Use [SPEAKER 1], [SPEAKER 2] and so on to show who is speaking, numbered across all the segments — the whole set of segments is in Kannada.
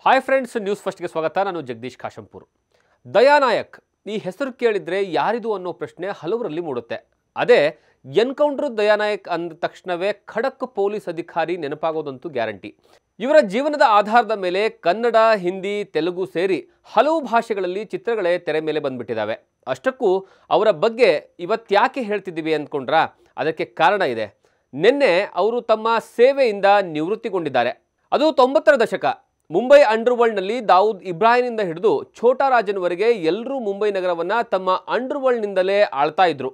[SPEAKER 1] ಹಾಯ್ ಫ್ರೆಂಡ್ಸ್, ನ್ಯೂಸ್ ಫಸ್ಟ್ಗೆ ಸ್ವಾಗತ. ನಾನು ಜಗದೀಶ್ ಕಾಶಂಪುರ್. ದಯಾನಾಯಕ್ ಈ ಹೆಸರು ಕೇಳಿದ್ರೆ ಯಾರಿದು ಅನ್ನೋ ಪ್ರಶ್ನೆ ಹಲವರಲ್ಲಿ ಮೂಡುತ್ತೆ. ಅದೇ ಎನ್ಕೌಂಟರ್ ದಯಾನಾಯಕ್ ಅಂದ ತಕ್ಷಣವೇ ಖಡಕ್ ಪೊಲೀಸ್ ಅಧಿಕಾರಿ ನೆನಪಾಗೋದಂತೂ ಗ್ಯಾರಂಟಿ. ಇವರ ಜೀವನದ ಆಧಾರದ ಮೇಲೆ ಕನ್ನಡ, ಹಿಂದಿ, ತೆಲುಗು ಸೇರಿ ಹಲವು ಭಾಷೆಗಳಲ್ಲಿ ಚಿತ್ರಗಳೇ ತೆರೆ ಮೇಲೆ ಬಂದ್ಬಿಟ್ಟಿದ್ದಾವೆ. ಅಷ್ಟಕ್ಕೂ ಅವರ ಬಗ್ಗೆ ಇವತ್ತ್ಯಾಕೆ ಹೇಳ್ತಿದ್ದೀವಿ ಅಂದ್ಕೊಂಡ್ರಾ? ಅದಕ್ಕೆ ಕಾರಣ ಇದೆ. ನಿನ್ನೆ ಅವರು ತಮ್ಮ ಸೇವೆಯಿಂದ ನಿವೃತ್ತಿಗೊಂಡಿದ್ದಾರೆ. ಅದು 90ರ ದಶಕ. ಮುಂಬೈ ಅಂಡರ್ವರ್ಲ್ಡ್ನಲ್ಲಿ ದಾವೂದ್ ಇಬ್ರಾಹಿಂನಿಂದ ಹಿಡಿದು ಛೋಟಾ ರಾಜನ್ವರೆಗೆ ಎಲ್ಲರೂ ಮುಂಬೈ ನಗರವನ್ನು ತಮ್ಮ ಅಂಡರ್ವರ್ಲ್ಡ್ನಿಂದಲೇ ಆಳ್ತಾ ಇದ್ರು.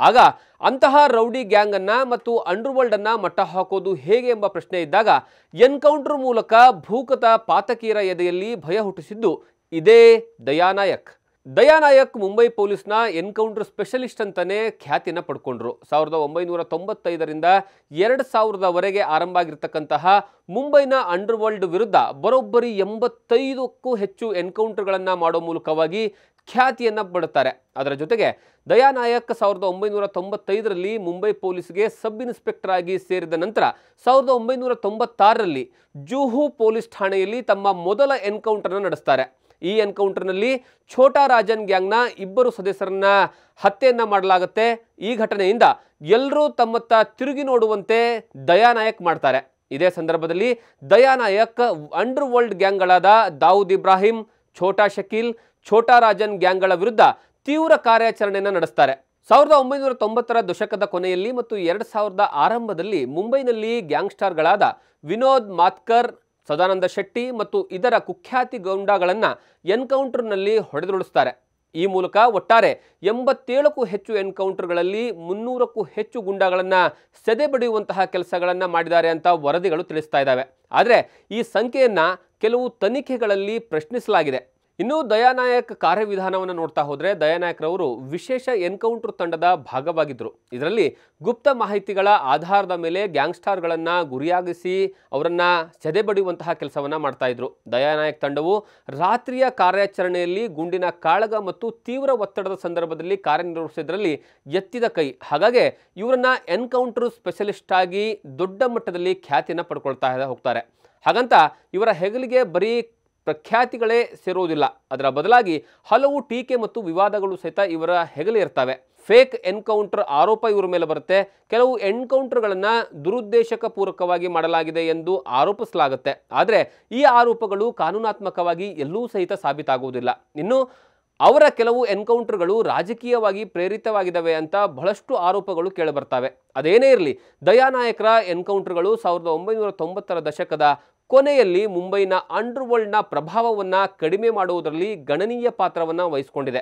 [SPEAKER 1] ಆಗ ಅಂತಹ ರೌಡಿ ಗ್ಯಾಂಗನ್ನು ಮತ್ತು ಅಂಡರ್ವರ್ಲ್ಡನ್ನು ಮಟ್ಟ ಹಾಕೋದು ಹೇಗೆ ಎಂಬ ಪ್ರಶ್ನೆ ಇದ್ದಾಗ ಎನ್ಕೌಂಟರ್ ಮೂಲಕ ಭೂಗತ ಪಾತಕೀರ ಎದೆಯಲ್ಲಿ ಭಯ ಹುಟ್ಟಿಸಿದ್ದು ಇದೇ ದಯಾನಾಯಕ್. ದಯಾನಾಯಕ್ ಮುಂಬೈ ಪೊಲೀಸ್ನ ಎನ್ಕೌಂಟರ್ ಸ್ಪೆಷಲಿಸ್ಟ್ ಅಂತಾನೆ ಖ್ಯಾತಿಯನ್ನು ಪಡ್ಕೊಂಡ್ರು. 1995ರಿಂದ 2000ವರೆಗೆ ಆರಂಭ ಆಗಿರ್ತಕ್ಕಂತಹ ಮುಂಬೈನ ಅಂಡರ್ವರ್ಲ್ಡ್ ವಿರುದ್ಧ ಬರೋಬ್ಬರಿ 85ಕ್ಕೂ ಹೆಚ್ಚು ಎನ್ಕೌಂಟರ್ಗಳನ್ನು ಮಾಡೋ ಮೂಲಕವಾಗಿ ಖ್ಯಾತಿಯನ್ನು ಪಡುತ್ತಾರೆ. ಅದರ ಜೊತೆಗೆ ದಯಾನಾಯಕ್ 1995ರಲ್ಲಿ ಮುಂಬೈ ಪೊಲೀಸ್ಗೆ ಸಬ್ ಇನ್ಸ್ಪೆಕ್ಟರ್ ಆಗಿ ಸೇರಿದ ನಂತರ 1996ರಲ್ಲಿ ಜೂಹು ಪೊಲೀಸ್ ಠಾಣೆಯಲ್ಲಿ ತಮ್ಮ ಮೊದಲ ಎನ್ಕೌಂಟರ್ನ ನಡೆಸ್ತಾರೆ. ಈ ಎನ್ಕೌಂಟರ್ನಲ್ಲಿ ಛೋಟಾ ರಾಜನ್ ಗ್ಯಾಂಗ್ನ 2 ಸದಸ್ಯರನ್ನ ಹತ್ಯೆಯನ್ನ ಮಾಡಲಾಗುತ್ತೆ. ಈ ಘಟನೆಯಿಂದ ಎಲ್ಲರೂ ತಮ್ಮತ್ತ ತಿರುಗಿ ನೋಡುವಂತೆ ದಯಾನಾಯಕ್ ಮಾಡ್ತಾರೆ. ಇದೇ ಸಂದರ್ಭದಲ್ಲಿ ದಯಾನಾಯಕ್ ಅಂಡರ್ವರ್ಲ್ಡ್ ಗ್ಯಾಂಗ್ಗಳಾದ ದಾವೂದ್ ಇಬ್ರಾಹಿಂ, ಛೋಟಾ ಶಕೀಲ್, ಛೋಟಾ ರಾಜನ್ ಗ್ಯಾಂಗ್ಗಳ ವಿರುದ್ಧ ತೀವ್ರ ಕಾರ್ಯಾಚರಣೆಯನ್ನು ನಡೆಸ್ತಾರೆ. 1990ರ ದಶಕದ ಕೊನೆಯಲ್ಲಿ ಮತ್ತು 2000ದ ಆರಂಭದಲ್ಲಿ ಮುಂಬೈನಲ್ಲಿ ಗ್ಯಾಂಗ್ಸ್ಟಾರ್ಗಳಾದ ವಿನೋದ್ ಮಾತ್ಕರ್, ಸದಾನಂದ ಶೆಟ್ಟಿ ಮತ್ತು ಇದರ ಕುಖ್ಯಾತಿ ಗೌಂಡಾಗಳನ್ನು ಎನ್ಕೌಂಟರ್ನಲ್ಲಿ ಹೊಡೆದುರುಳಿಸ್ತಾರೆ. ಈ ಮೂಲಕ ಒಟ್ಟಾರೆ 87ಕ್ಕೂ ಹೆಚ್ಚು ಎನ್ಕೌಂಟರ್ಗಳಲ್ಲಿ 300ಕ್ಕೂ ಹೆಚ್ಚು ಗುಂಡಾಗಳನ್ನು ಸೆದೆಬಡಿಯುವಂತಹ ಕೆಲಸಗಳನ್ನು ಮಾಡಿದ್ದಾರೆ ಅಂತ ವರದಿಗಳು ತಿಳಿಸ್ತಾ ಇದ್ದಾವೆ. ಆದರೆ ಈ ಸಂಖ್ಯೆಯನ್ನು ಕೆಲವು ತನಿಖೆಗಳಲ್ಲಿ ಪ್ರಶ್ನಿಸಲಾಗಿದೆ. ಇನ್ನು ದಯಾನಾಯಕ್ ಕಾರ್ಯವಿಧಾನವನ್ನು ನೋಡ್ತಾ ಹೋದರೆ ದಯಾನಾಯಕ್ರವರು ವಿಶೇಷ ಎನ್ಕೌಂಟರ್ ತಂಡದ ಭಾಗವಾಗಿದ್ದರು. ಇದರಲ್ಲಿ ಗುಪ್ತ ಮಾಹಿತಿಗಳ ಆಧಾರದ ಮೇಲೆ ಗ್ಯಾಂಗ್ಸ್ಟಾರ್ಗಳನ್ನು ಗುರಿಯಾಗಿಸಿ ಅವರನ್ನು ಸೆದೆಬಡಿಯುವಂತಹ ಕೆಲಸವನ್ನು ಮಾಡ್ತಾ ಇದ್ರು. ದಯಾನಾಯಕ್ ತಂಡವು ರಾತ್ರಿಯ ಕಾರ್ಯಾಚರಣೆಯಲ್ಲಿ ಗುಂಡಿನ ಕಾಳಗ ಮತ್ತು ತೀವ್ರ ಒತ್ತಡದ ಸಂದರ್ಭದಲ್ಲಿ ಕಾರ್ಯನಿರ್ವಹಿಸಿದ್ರಲ್ಲಿ ಎತ್ತಿದ ಕೈ. ಹಾಗಾಗಿ ಇವರನ್ನ ಎನ್ಕೌಂಟರ್ ಸ್ಪೆಷಲಿಸ್ಟ್ ಆಗಿ ದೊಡ್ಡ ಮಟ್ಟದಲ್ಲಿ ಖ್ಯಾತಿಯನ್ನು ಪಡ್ಕೊಳ್ತಾ ಹೋಗ್ತಾರೆ. ಹಾಗಂತ ಇವರ ಹೆಗಲಿಗೆ ಬರೀ ಪ್ರಖ್ಯಾತಿಗಳೇ ಸೇರುವುದಿಲ್ಲ. ಅದರ ಬದಲಾಗಿ ಹಲವು ಟೀಕೆ ಮತ್ತು ವಿವಾದಗಳು ಸಹಿತ ಇವರ ಹೆಗಲೇ ಇರ್ತವೆ. ಫೇಕ್ ಎನ್ಕೌಂಟರ್ ಆರೋಪ ಇವರ ಮೇಲೆ ಬರುತ್ತೆ. ಕೆಲವು ಎನ್ಕೌಂಟರ್ಗಳನ್ನು ದುರುದ್ದೇಶಕ ಪೂರ್ವಕವಾಗಿ ಮಾಡಲಾಗಿದೆ ಎಂದು ಆರೋಪಿಸಲಾಗುತ್ತೆ. ಆದರೆ ಈ ಆರೋಪಗಳು ಕಾನೂನಾತ್ಮಕವಾಗಿ ಎಲ್ಲೂ ಸಹಿತ ಸಾಬೀತಾಗುವುದಿಲ್ಲ. ಇನ್ನು ಅವರ ಕೆಲವು ಎನ್ಕೌಂಟರ್ಗಳು ರಾಜಕೀಯವಾಗಿ ಪ್ರೇರಿತವಾಗಿದ್ದಾವೆ ಅಂತ ಬಹಳಷ್ಟು ಆರೋಪಗಳು ಕೇಳಿಬರ್ತವೆ. ಅದೇನೇ ಇರಲಿ, ದಯಾನಾಯಕರ ಎನ್ಕೌಂಟರ್ಗಳು 1990ರ ದಶಕದ ಕೊನೆಯಲ್ಲಿ ಮುಂಬೈನ ಅಂಡರ್ವರ್ಲ್ಡ್ನ ಪ್ರಭಾವವನ್ನು ಕಡಿಮೆ ಮಾಡುವುದರಲ್ಲಿ ಗಣನೀಯ ಪಾತ್ರವನ್ನು ವಹಿಸಿಕೊಂಡಿದೆ.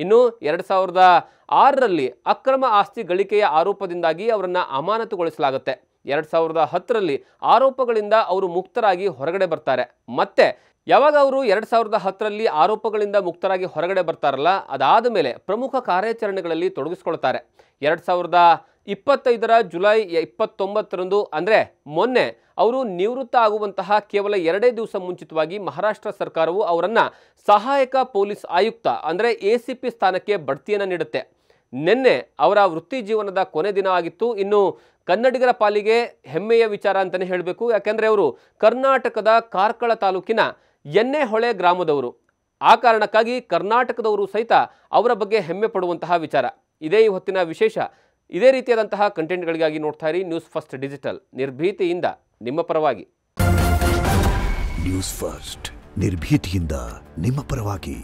[SPEAKER 1] ಇನ್ನು 2006ರಲ್ಲಿ ಅಕ್ರಮ ಆಸ್ತಿ ಗಳಿಕೆಯ ಆರೋಪದಿಂದಾಗಿ ಅವರನ್ನು ಅಮಾನತುಗೊಳಿಸಲಾಗುತ್ತೆ. 2010ರಲ್ಲಿ ಆರೋಪಗಳಿಂದ ಅವರು ಮುಕ್ತರಾಗಿ ಹೊರಗಡೆ ಬರ್ತಾರೆ. ಮತ್ತೆ ಯಾವಾಗ ಅವರು 2010ರಲ್ಲಿ ಆರೋಪಗಳಿಂದ ಮುಕ್ತರಾಗಿ ಹೊರಗಡೆ ಬರ್ತಾರಲ್ಲ, ಅದಾದ ಮೇಲೆ ಪ್ರಮುಖ ಕಾರ್ಯಾಚರಣೆಗಳಲ್ಲಿ ತೊಡಗಿಸ್ಕೊಳ್ತಾರೆ. 2025ರ ಜುಲೈ 29ರಂದು ಅಂದರೆ ಮೊನ್ನೆ ಅವರು ನಿವೃತ್ತ ಆಗುವಂತಹ ಕೇವಲ 2 ದಿವಸ ಮುಂಚಿತವಾಗಿ ಮಹಾರಾಷ್ಟ್ರ ಸರ್ಕಾರವು ಅವರನ್ನು ಸಹಾಯಕ ಪೊಲೀಸ್ ಆಯುಕ್ತ ಅಂದರೆ ACP ಸ್ಥಾನಕ್ಕೆ ಬಡ್ತಿಯನ್ನು ನೀಡುತ್ತೆ. ನಿನ್ನೆ ಅವರ ವೃತ್ತಿ ಜೀವನದ ಕೊನೆ ದಿನ ಆಗಿತ್ತು. ಇನ್ನು ಕನ್ನಡಿಗರ ಪಾಲಿಗೆ ಹೆಮ್ಮೆಯ ವಿಚಾರ ಅಂತಲೇ ಹೇಳಬೇಕು. ಯಾಕೆಂದರೆ ಅವರು ಕರ್ನಾಟಕದ ಕಾರ್ಕಳ ತಾಲೂಕಿನ ಎಣ್ಣೆಹೊಳೆ ಗ್ರಾಮದವರು. ಆ ಕಾರಣಕ್ಕಾಗಿ ಕರ್ನಾಟಕದವರು ಸಹಿತ ಅವರ ಬಗ್ಗೆ ಹೆಮ್ಮೆ ಪಡುವಂತಹ ವಿಚಾರ. ಇದೇ ಈ ಹೊತ್ತಿನ ವಿಶೇಷ. ಇದೇ ರೀತಿಯಾದಂತಹ ಕಂಟೆಂಟ್ಗಳಿಗಾಗಿ ನೋಡ್ತಾ ಇರಿ ನ್ಯೂಸ್ ಫಸ್ಟ್ ಡಿಜಿಟಲ್, ನಿರ್ಭೀತಿಯಿಂದ ನಿಮ್ಮ ಪರವಾಗಿ.
[SPEAKER 2] ನ್ಯೂಸ್ ಫಸ್ಟ್, ನಿರ್ಭೀತಿಯಿಂದ ನಿಮ್ಮ ಪರವಾಗಿ.